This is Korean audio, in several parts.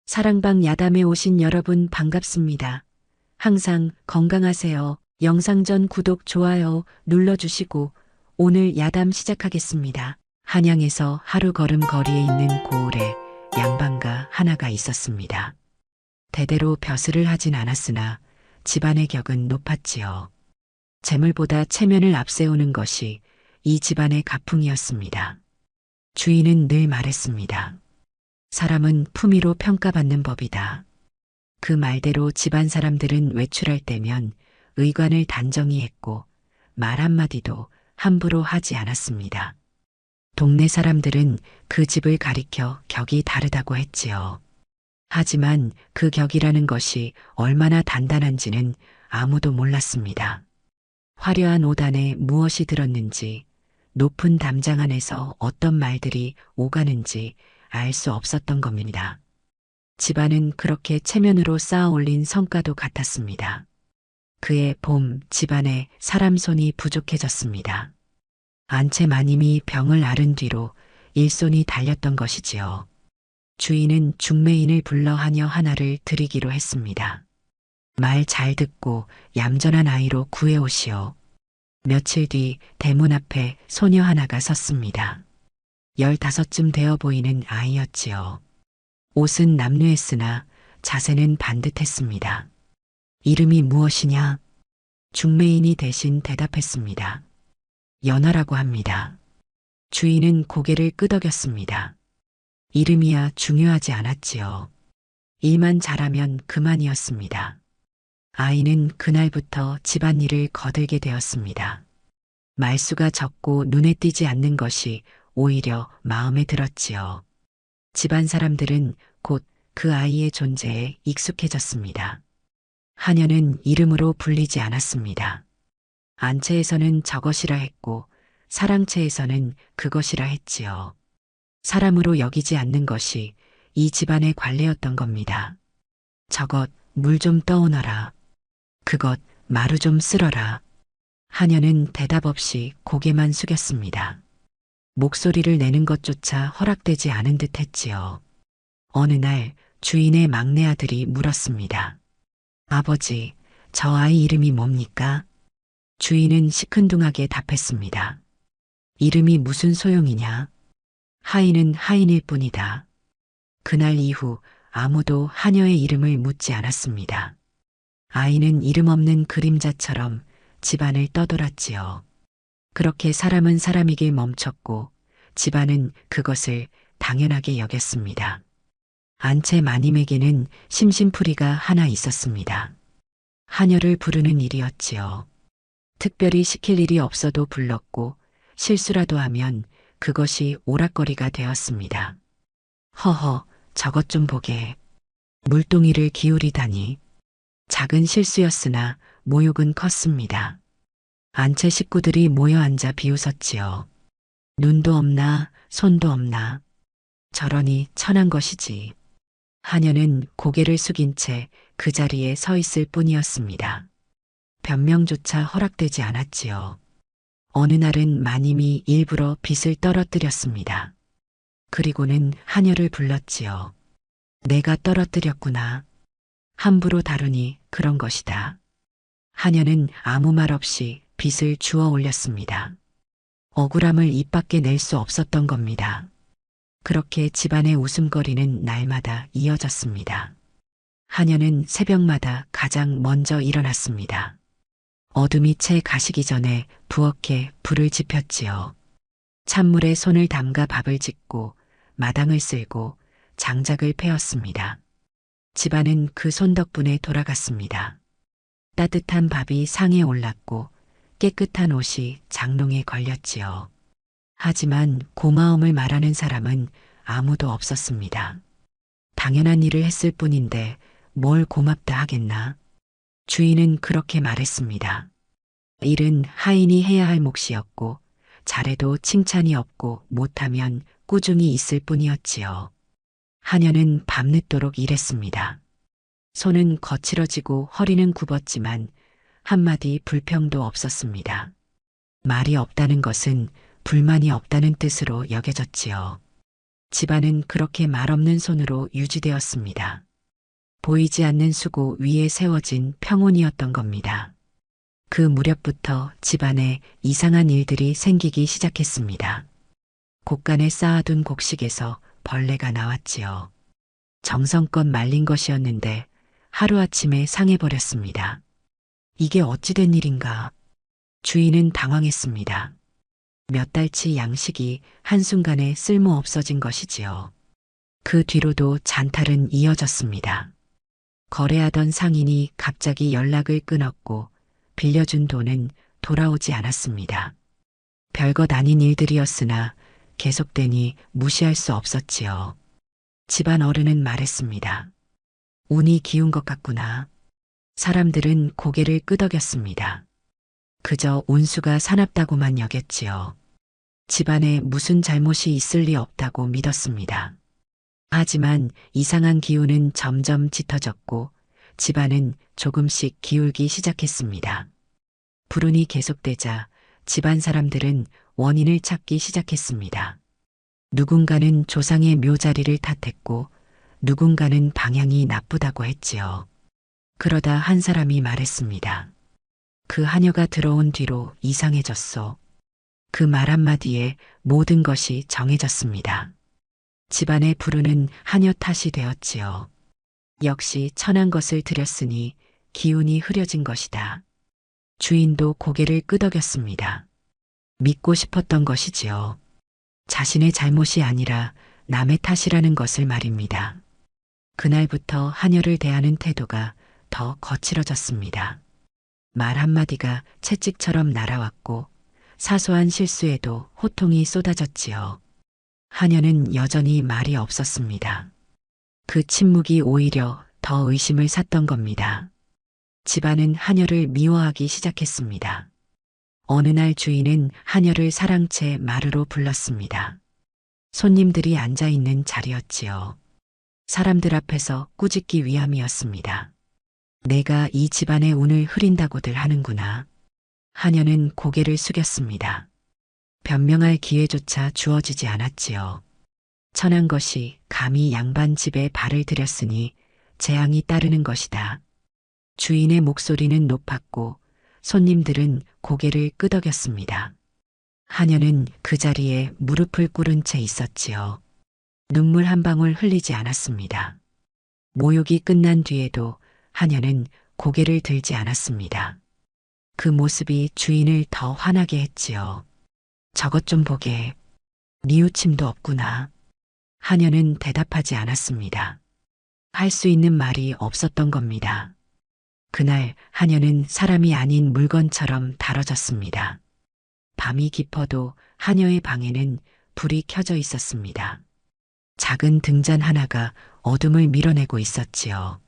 사랑방 야담에 오신 여러분 반갑습니다. 항상 건강하세요. 영상 전 구독, 좋아요 눌러주시고 오늘 야담 시작하겠습니다. 한양에서 하루 걸음 거리에 있는 고을에 양반가 하나가 있었습니다. 대대로 벼슬을 하진 않았으나 집안의 격은 높았지요. 재물보다 체면을 앞세우는 것이 이 집안의 가풍이었습니다. 주인은 늘 말했습니다. 사람은 품위로 평가받는 법이다. 그 말대로 집안 사람들은 외출할 때면 의관을 단정히 했고 말 한마디도 함부로 하지 않았습니다. 동네 사람들은 그 집을 가리켜 격이 다르다고 했지요. 하지만 그 격이라는 것이 얼마나 단단한지는 아무도 몰랐습니다. 화려한 옷 안에 무엇이 들었는지, 높은 담장 안에서 어떤 말들이 오가는지 알 수 없었던 겁니다. 집안은 그렇게 체면으로 쌓아 올린 성과도 같았습니다. 그의 봄 집안에 사람 손이 부족해졌습니다. 안채 마님이 병을 앓은 뒤로 일손이 달렸던 것이지요. 주인은 중매인을 불러 하녀 하나를 드리기로 했습니다. 말 잘 듣고 얌전한 아이로 구해오시오. 며칠 뒤 대문 앞에 소녀 하나가 섰습니다. 15쯤 되어 보이는 아이였지요. 옷은 남루했으나 자세는 반듯했습니다. 이름이 무엇이냐? 중매인이 대신 대답했습니다. 연하라고 합니다. 주인은 고개를 끄덕였습니다. 이름이야 중요하지 않았지요. 일만 잘하면 그만이었습니다. 아이는 그날부터 집안일을 거들게 되었습니다. 말수가 적고 눈에 띄지 않는 것이 오히려 마음에 들었지요. 집안 사람들은 곧 그 아이의 존재에 익숙해졌습니다. 하녀는 이름으로 불리지 않았습니다. 안채에서는 저것이라 했고 사랑채에서는 그것이라 했지요. 사람으로 여기지 않는 것이 이 집안의 관례였던 겁니다. 저것 물 좀 떠오너라. 그것 마루 좀 쓸어라. 하녀는 대답 없이 고개만 숙였습니다. 목소리를 내는 것조차 허락되지 않은 듯 했지요. 어느 날 주인의 막내 아들이 물었습니다. 아버지, 저 아이 이름이 뭡니까? 주인은 시큰둥하게 답했습니다. 이름이 무슨 소용이냐? 하인은 하인일 뿐이다. 그날 이후 아무도 하녀의 이름을 묻지 않았습니다. 아이는 이름 없는 그림자처럼 집안을 떠돌았지요. 그렇게 사람은 사람이길 멈췄고 집안은 그것을 당연하게 여겼습니다. 안채 마님에게는 심심풀이가 하나 있었습니다. 하녀를 부르는 일이었지요. 특별히 시킬 일이 없어도 불렀고 실수라도 하면 그것이 오락거리가 되었습니다. 허허, 저것 좀 보게. 물동이를 기울이다니. 작은 실수였으나 모욕은 컸습니다. 안채 식구들이 모여 앉아 비웃었지요. 눈도 없나 손도 없나. 저러니 천한 것이지. 하녀는 고개를 숙인 채 그 자리에 서 있을 뿐이었습니다. 변명조차 허락되지 않았지요. 어느 날은 마님이 일부러 빚을 떨어뜨렸습니다. 그리고는 하녀를 불렀지요. 내가 떨어뜨렸구나. 함부로 다루니 그런 것이다. 하녀는 아무 말 없이 빚을 주워 올렸습니다. 억울함을 입 밖에 낼 수 없었던 겁니다. 그렇게 집안의 웃음거리는 날마다 이어졌습니다. 하녀는 새벽마다 가장 먼저 일어났습니다. 어둠이 채 가시기 전에 부엌에 불을 지폈지요. 찬물에 손을 담가 밥을 짓고 마당을 쓸고 장작을 패었습니다. 집안은 그 손 덕분에 돌아갔습니다. 따뜻한 밥이 상에 올랐고 깨끗한 옷이 장롱에 걸렸지요. 하지만 고마움을 말하는 사람은 아무도 없었습니다. 당연한 일을 했을 뿐인데 뭘 고맙다 하겠나? 주인은 그렇게 말했습니다. 일은 하인이 해야 할 몫이었고 잘해도 칭찬이 없고 못하면 꾸중이 있을 뿐이었지요. 하녀는 밤늦도록 일했습니다. 손은 거칠어지고 허리는 굽었지만 한마디 불평도 없었습니다. 말이 없다는 것은 불만이 없다는 뜻으로 여겨졌지요. 집안은 그렇게 말없는 손으로 유지되었습니다. 보이지 않는 수고 위에 세워진 평온이었던 겁니다. 그 무렵부터 집안에 이상한 일들이 생기기 시작했습니다. 곡간에 쌓아둔 곡식에서 벌레가 나왔지요. 정성껏 말린 것이었는데 하루아침에 상해버렸습니다. 이게 어찌 된 일인가? 주인은 당황했습니다. 몇 달치 양식이 한순간에 쓸모 없어진 것이지요. 그 뒤로도 잔탈은 이어졌습니다. 거래하던 상인이 갑자기 연락을 끊었고 빌려준 돈은 돌아오지 않았습니다. 별것 아닌 일들이었으나 계속되니 무시할 수 없었지요. 집안 어른은 말했습니다. 운이 기운 것 같구나. 사람들은 고개를 끄덕였습니다. 그저 운수가 사납다고만 여겼지요. 집안에 무슨 잘못이 있을 리 없다고 믿었습니다. 하지만 이상한 기운은 점점 짙어졌고 집안은 조금씩 기울기 시작했습니다. 불운이 계속되자 집안 사람들은 원인을 찾기 시작했습니다. 누군가는 조상의 묘자리를 탓했고 누군가는 방향이 나쁘다고 했지요. 그러다 한 사람이 말했습니다. 그 하녀가 들어온 뒤로 이상해졌소. 그 말 한마디에 모든 것이 정해졌습니다. 집안의 불운은 하녀 탓이 되었지요. 역시 천한 것을 들였으니 기운이 흐려진 것이다. 주인도 고개를 끄덕였습니다. 믿고 싶었던 것이지요. 자신의 잘못이 아니라 남의 탓이라는 것을 말입니다. 그날부터 하녀를 대하는 태도가 더 거칠어졌습니다. 말 한마디가 채찍처럼 날아왔고 사소한 실수에도 호통이 쏟아졌지요. 하녀는 여전히 말이 없었습니다. 그 침묵이 오히려 더 의심을 샀던 겁니다. 집안은 하녀를 미워하기 시작했습니다. 어느 날 주인은 하녀를 사랑채 마루로 불렀습니다. 손님들이 앉아있는 자리였지요. 사람들 앞에서 꾸짖기 위함이었습니다. 내가 이 집안의 운을 흐린다고들 하는구나. 하녀는 고개를 숙였습니다. 변명할 기회조차 주어지지 않았지요. 천한 것이 감히 양반 집에 발을 들였으니 재앙이 따르는 것이다. 주인의 목소리는 높았고 손님들은 고개를 끄덕였습니다. 하녀는 그 자리에 무릎을 꿇은 채 있었지요. 눈물 한 방울 흘리지 않았습니다. 모욕이 끝난 뒤에도 하녀는 고개를 들지 않았습니다. 그 모습이 주인을 더 화나게 했지요. 저것 좀 보게. 뉘우침도 없구나. 하녀는 대답하지 않았습니다. 할 수 있는 말이 없었던 겁니다. 그날 하녀는 사람이 아닌 물건처럼 다뤄졌습니다. 밤이 깊어도 하녀의 방에는 불이 켜져 있었습니다. 작은 등잔 하나가 어둠을 밀어내고 있었지요.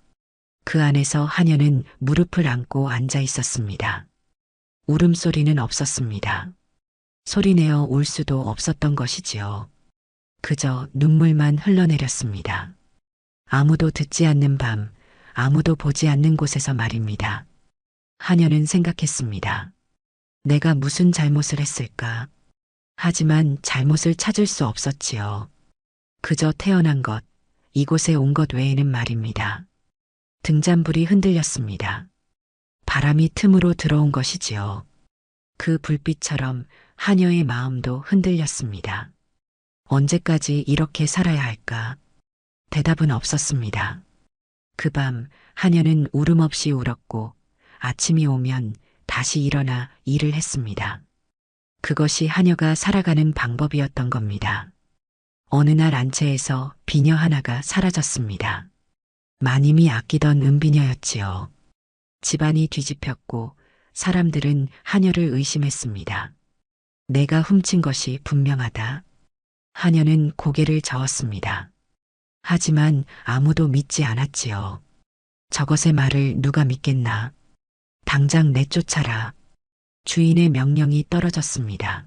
그 안에서 하녀는 무릎을 안고 앉아 있었습니다. 울음소리는 없었습니다. 소리내어 울 수도 없었던 것이지요. 그저 눈물만 흘러내렸습니다. 아무도 듣지 않는 밤, 아무도 보지 않는 곳에서 말입니다. 하녀는 생각했습니다. 내가 무슨 잘못을 했을까? 하지만 잘못을 찾을 수 없었지요. 그저 태어난 것, 이곳에 온 것 외에는 말입니다. 등잔불이 흔들렸습니다. 바람이 틈으로 들어온 것이지요. 그 불빛처럼 하녀의 마음도 흔들렸습니다. 언제까지 이렇게 살아야 할까? 대답은 없었습니다. 그 밤 하녀는 울음 없이 울었고 아침이 오면 다시 일어나 일을 했습니다. 그것이 하녀가 살아가는 방법이었던 겁니다. 어느 날 안채에서 비녀 하나가 사라졌습니다. 마님이 아끼던 은비녀였지요. 집안이 뒤집혔고 사람들은 하녀를 의심했습니다. 내가 훔친 것이 분명하다. 하녀는 고개를 저었습니다. 하지만 아무도 믿지 않았지요. 저것의 말을 누가 믿겠나. 당장 내쫓아라. 주인의 명령이 떨어졌습니다.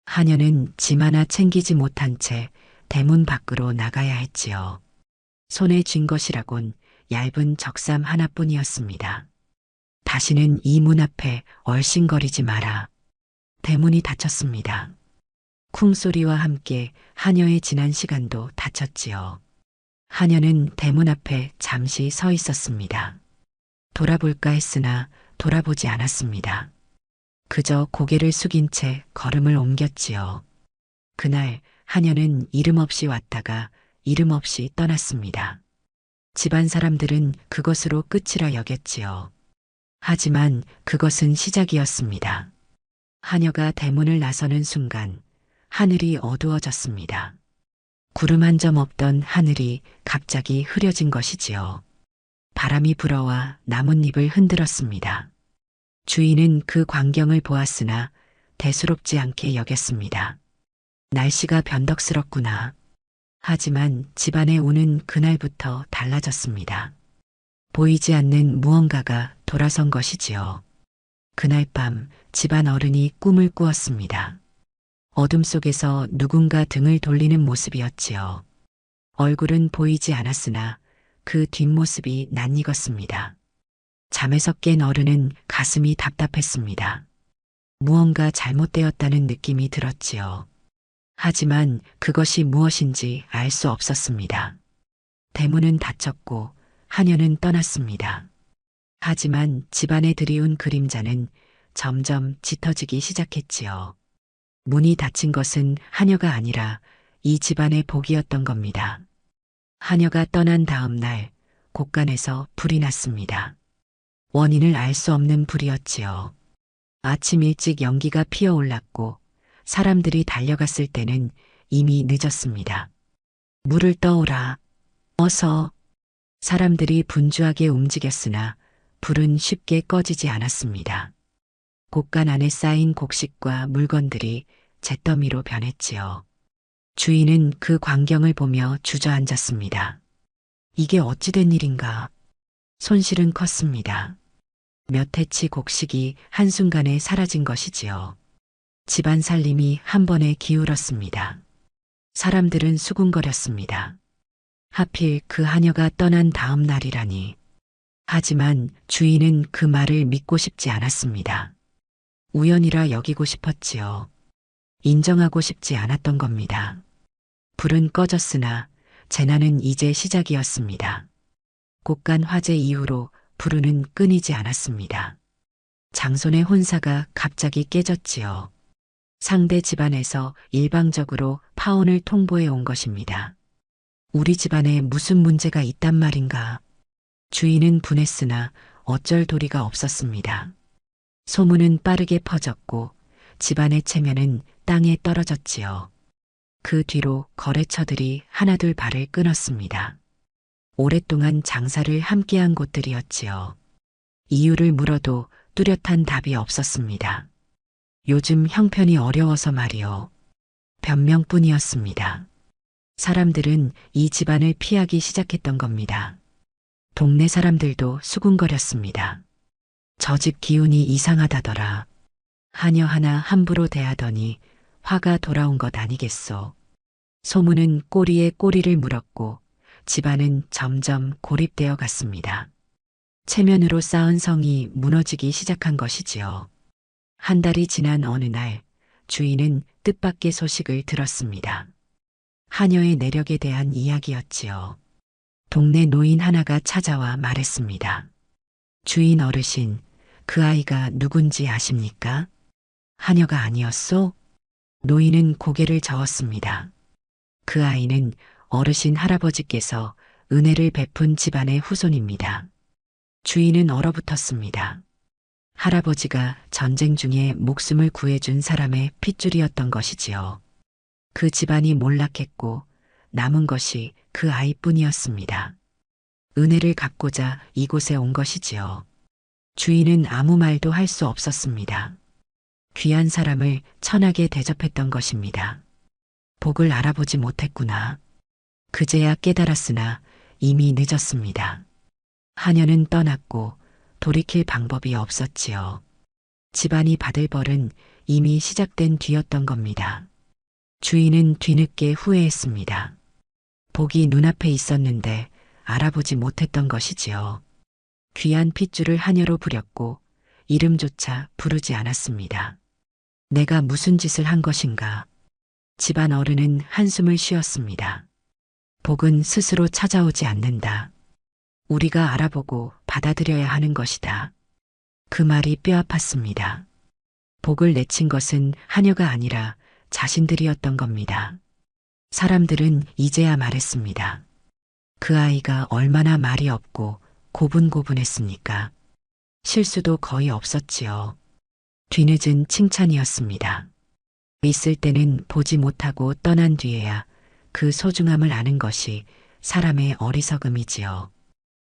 하녀는 짐 하나 챙기지 못한 채 대문 밖으로 나가야 했지요. 손에 쥔 것이라곤 얇은 적삼 하나뿐이었습니다. 다시는 이 문 앞에 얼씬거리지 마라. 대문이 닫혔습니다. 쿵소리와 함께 하녀의 지난 시간도 닫혔지요. 하녀는 대문 앞에 잠시 서 있었습니다. 돌아볼까 했으나 돌아보지 않았습니다. 그저 고개를 숙인 채 걸음을 옮겼지요. 그날 하녀는 이름 없이 왔다가 이름 없이 떠났습니다. 집안 사람들은 그것으로 끝이라 여겼지요. 하지만 그것은 시작이었습니다. 하녀가 대문을 나서는 순간 하늘이 어두워졌습니다. 구름 한 점 없던 하늘이 갑자기 흐려진 것이지요. 바람이 불어와 나뭇잎을 흔들었습니다. 주인은 그 광경을 보았으나 대수롭지 않게 여겼습니다. 날씨가 변덕스럽구나. 하지만 집안의 운은 그날부터 달라졌습니다. 보이지 않는 무언가가 돌아선 것이지요. 그날 밤 집안 어른이 꿈을 꾸었습니다. 어둠 속에서 누군가 등을 돌리는 모습이었지요. 얼굴은 보이지 않았으나 그 뒷모습이 낯익었습니다. 잠에서 깬 어른은 가슴이 답답했습니다. 무언가 잘못되었다는 느낌이 들었지요. 하지만 그것이 무엇인지 알 수 없었습니다. 대문은 닫혔고 하녀는 떠났습니다. 하지만 집안에 들이운 그림자는 점점 짙어지기 시작했지요. 문이 닫힌 것은 하녀가 아니라 이 집안의 복이었던 겁니다. 하녀가 떠난 다음 날 곳간에서 불이 났습니다. 원인을 알 수 없는 불이었지요. 아침 일찍 연기가 피어올랐고 사람들이 달려갔을 때는 이미 늦었습니다. 물을 떠오라. 어서. 사람들이 분주하게 움직였으나 불은 쉽게 꺼지지 않았습니다. 곳간 안에 쌓인 곡식과 물건들이 잿더미로 변했지요. 주인은 그 광경을 보며 주저앉았습니다. 이게 어찌된 일인가? 손실은 컸습니다. 몇 해치 곡식이 한순간에 사라진 것이지요. 집안 살림이 한 번에 기울었습니다. 사람들은 수군거렸습니다. 하필 그 하녀가 떠난 다음 날이라니. 하지만 주인은 그 말을 믿고 싶지 않았습니다. 우연이라 여기고 싶었지요. 인정하고 싶지 않았던 겁니다. 불은 꺼졌으나 재난은 이제 시작이었습니다. 곳간 화재 이후로 불운은 끊이지 않았습니다. 장손의 혼사가 갑자기 깨졌지요. 상대 집안에서 일방적으로 파혼을 통보해 온 것입니다. 우리 집안에 무슨 문제가 있단 말인가. 주인은 분했으나 어쩔 도리가 없었습니다. 소문은 빠르게 퍼졌고 집안의 체면은 땅에 떨어졌지요. 그 뒤로 거래처들이 하나둘 발을 끊었습니다. 오랫동안 장사를 함께한 곳들이었지요. 이유를 물어도 뚜렷한 답이 없었습니다. 요즘 형편이 어려워서 말이요. 변명뿐이었습니다. 사람들은 이 집안을 피하기 시작했던 겁니다. 동네 사람들도 수군거렸습니다. 저 집 기운이 이상하다더라. 하녀 하나 함부로 대하더니 화가 돌아온 것 아니겠소. 소문은 꼬리에 꼬리를 물었고 집안은 점점 고립되어 갔습니다. 체면으로 쌓은 성이 무너지기 시작한 것이지요. 한 달이 지난 어느 날 주인은 뜻밖의 소식을 들었습니다. 하녀의 내력에 대한 이야기였지요. 동네 노인 하나가 찾아와 말했습니다. 주인 어르신, 그 아이가 누군지 아십니까? 하녀가 아니었소? 노인은 고개를 저었습니다. 그 아이는 어르신 할아버지께서 은혜를 베푼 집안의 후손입니다. 주인은 얼어붙었습니다. 할아버지가 전쟁 중에 목숨을 구해준 사람의 핏줄이었던 것이지요. 그 집안이 몰락했고 남은 것이 그 아이뿐이었습니다. 은혜를 갚고자 이곳에 온 것이지요. 주인은 아무 말도 할 수 없었습니다. 귀한 사람을 천하게 대접했던 것입니다. 복을 알아보지 못했구나. 그제야 깨달았으나 이미 늦었습니다. 하녀는 떠났고 돌이킬 방법이 없었지요. 집안이 받을 벌은 이미 시작된 뒤였던 겁니다. 주인은 뒤늦게 후회했습니다. 복이 눈앞에 있었는데 알아보지 못했던 것이지요. 귀한 핏줄을 하녀로 부렸고 이름조차 부르지 않았습니다. 내가 무슨 짓을 한 것인가. 집안 어른은 한숨을 쉬었습니다. 복은 스스로 찾아오지 않는다. 우리가 알아보고 받아들여야 하는 것이다. 그 말이 뼈아팠습니다. 복을 내친 것은 하녀가 아니라 자신들이었던 겁니다. 사람들은 이제야 말했습니다. 그 아이가 얼마나 말이 없고 고분고분했습니까? 실수도 거의 없었지요. 뒤늦은 칭찬이었습니다. 있을 때는 보지 못하고 떠난 뒤에야 그 소중함을 아는 것이 사람의 어리석음이지요.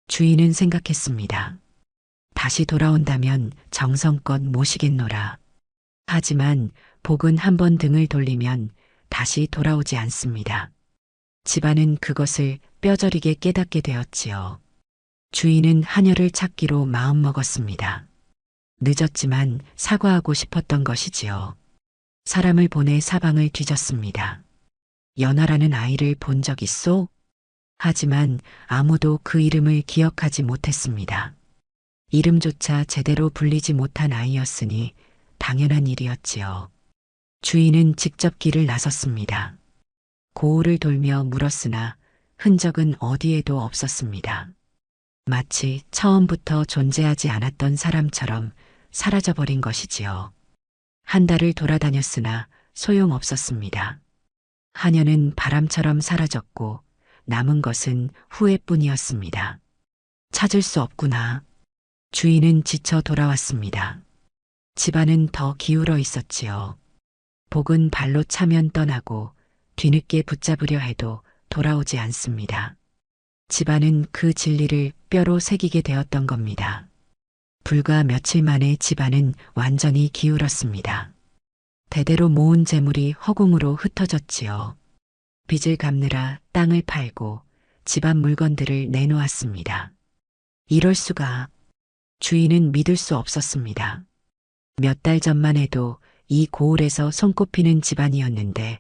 주인은 생각했습니다. 다시 돌아온다면 정성껏 모시겠노라. 하지만 복은 한번 등을 돌리면 다시 돌아오지 않습니다. 집안은 그것을 뼈저리게 깨닫게 되었지요. 주인은 하녀를 찾기로 마음먹었습니다. 늦었지만 사과하고 싶었던 것이지요. 사람을 보내 사방을 뒤졌습니다. 연하라는 아이를 본 적 있소? 하지만 아무도 그 이름을 기억하지 못했습니다. 이름조차 제대로 불리지 못한 아이였으니 당연한 일이었지요. 주인은 직접 길을 나섰습니다. 고을을 돌며 물었으나 흔적은 어디에도 없었습니다. 마치 처음부터 존재하지 않았던 사람처럼 사라져버린 것이지요. 한 달을 돌아다녔으나 소용없었습니다. 하녀는 바람처럼 사라졌고 남은 것은 후회뿐이었습니다. 찾을 수 없구나. 주인은 지쳐 돌아왔습니다. 집안은 더 기울어 있었지요. 복은 발로 차면 떠나고 뒤늦게 붙잡으려 해도 돌아오지 않습니다. 집안은 그 진리를 뼈로 새기게 되었던 겁니다. 불과 며칠 만에 집안은 완전히 기울었습니다. 대대로 모은 재물이 허공으로 흩어졌지요. 빚을 갚느라 땅을 팔고 집안 물건들을 내놓았습니다. 이럴 수가. 주인은 믿을 수 없었습니다. 몇 달 전만 해도 이 고을에서 손꼽히는 집안이었는데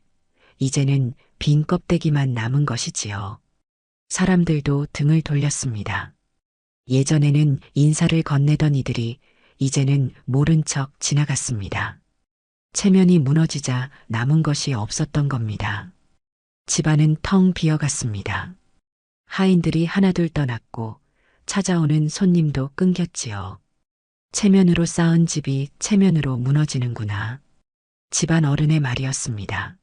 이제는 빈 껍데기만 남은 것이지요. 사람들도 등을 돌렸습니다. 예전에는 인사를 건네던 이들이 이제는 모른 척 지나갔습니다. 체면이 무너지자 남은 것이 없었던 겁니다. 집안은 텅 비어갔습니다. 하인들이 하나둘 떠났고 찾아오는 손님도 끊겼지요. 체면으로 쌓은 집이 체면으로 무너지는구나. 집안 어른의 말이었습니다.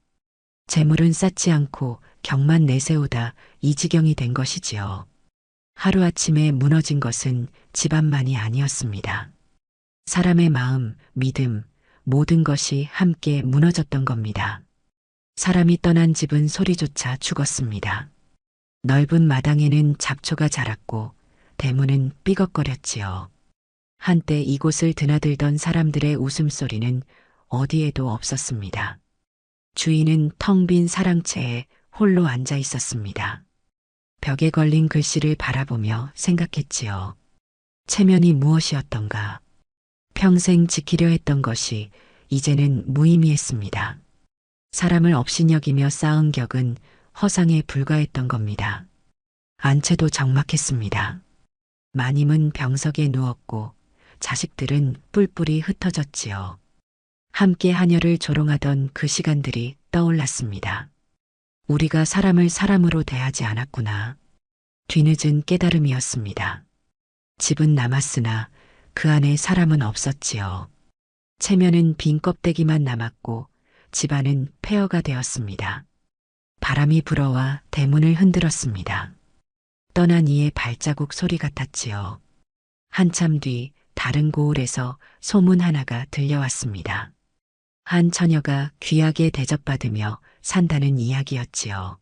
재물은 쌓지 않고 격만 내세우다 이 지경이 된 것이지요. 하루아침에 무너진 것은 집안만이 아니었습니다. 사람의 마음, 믿음, 모든 것이 함께 무너졌던 겁니다. 사람이 떠난 집은 소리조차 죽었습니다. 넓은 마당에는 잡초가 자랐고 대문은 삐걱거렸지요. 한때 이곳을 드나들던 사람들의 웃음소리는 어디에도 없었습니다. 주인은 텅 빈 사랑채에 홀로 앉아 있었습니다. 벽에 걸린 글씨를 바라보며 생각했지요. 체면이 무엇이었던가. 평생 지키려 했던 것이 이제는 무의미했습니다. 사람을 업신여기며 쌓은 격은 허상에 불과했던 겁니다. 안채도 적막했습니다. 마님은 병석에 누웠고 자식들은 뿔뿔이 흩어졌지요. 함께 하녀를 조롱하던 그 시간들이 떠올랐습니다. 우리가 사람을 사람으로 대하지 않았구나. 뒤늦은 깨달음이었습니다. 집은 남았으나 그 안에 사람은 없었지요. 체면은 빈 껍데기만 남았고 집안은 폐허가 되었습니다. 바람이 불어와 대문을 흔들었습니다. 떠난 이의 발자국 소리 같았지요. 한참 뒤 다른 고을에서 소문 하나가 들려왔습니다. 한 처녀가 귀하게 대접받으며 산다는 이야기였지요.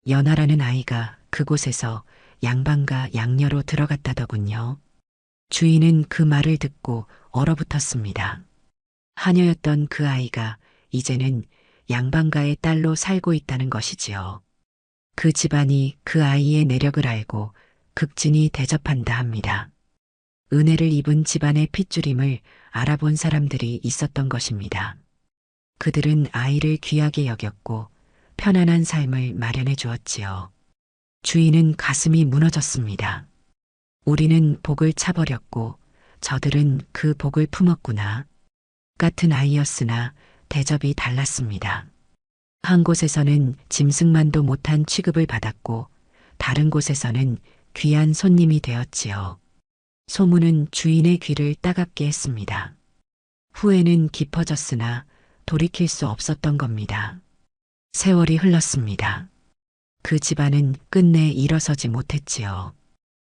연하라는 아이가 그곳에서 양반과 양녀로 들어갔다더군요. 주인은 그 말을 듣고 얼어붙었습니다. 하녀였던 그 아이가 이제는 양반가의 딸로 살고 있다는 것이지요. 그 집안이 그 아이의 내력을 알고 극진히 대접한다 합니다. 은혜를 입은 집안의 핏줄임을 알아본 사람들이 있었던 것입니다. 그들은 아이를 귀하게 여겼고 편안한 삶을 마련해 주었지요. 주인은 가슴이 무너졌습니다. 우리는 복을 차버렸고 저들은 그 복을 품었구나. 같은 아이였으나 대접이 달랐습니다. 한 곳에서는 짐승만도 못한 취급을 받았고 다른 곳에서는 귀한 손님이 되었지요. 소문은 주인의 귀를 따갑게 했습니다. 후회는 깊어졌으나 돌이킬 수 없었던 겁니다. 세월이 흘렀습니다. 그 집안은 끝내 일어서지 못했지요.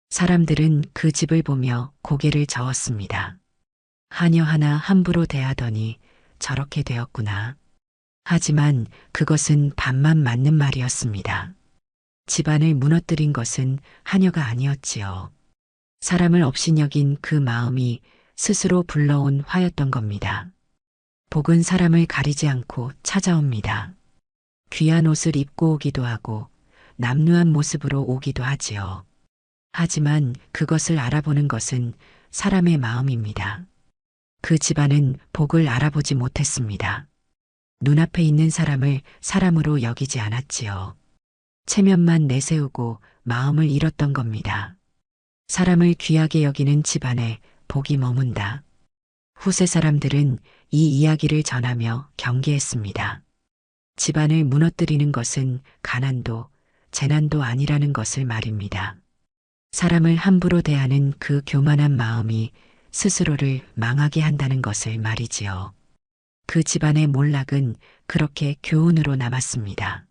사람들은 그 집을 보며 고개를 저었습니다. 하녀 하나 함부로 대하더니 저렇게 되었구나. 하지만 그것은 반만 맞는 말이었습니다. 집안을 무너뜨린 것은 하녀가 아니었지요. 사람을 업신여긴 그 마음이 스스로 불러온 화였던 겁니다. 복은 사람을 가리지 않고 찾아옵니다. 귀한 옷을 입고 오기도 하고 남루한 모습으로 오기도 하지요. 하지만 그것을 알아보는 것은 사람의 마음입니다. 그 집안은 복을 알아보지 못했습니다. 눈앞에 있는 사람을 사람으로 여기지 않았지요. 체면만 내세우고 마음을 잃었던 겁니다. 사람을 귀하게 여기는 집안에 복이 머문다. 후세 사람들은 이 이야기를 전하며 경계했습니다. 집안을 무너뜨리는 것은 가난도 재난도 아니라는 것을 말입니다. 사람을 함부로 대하는 그 교만한 마음이 스스로를 망하게 한다는 것을 말이지요. 그 집안의 몰락은 그렇게 교훈으로 남았습니다.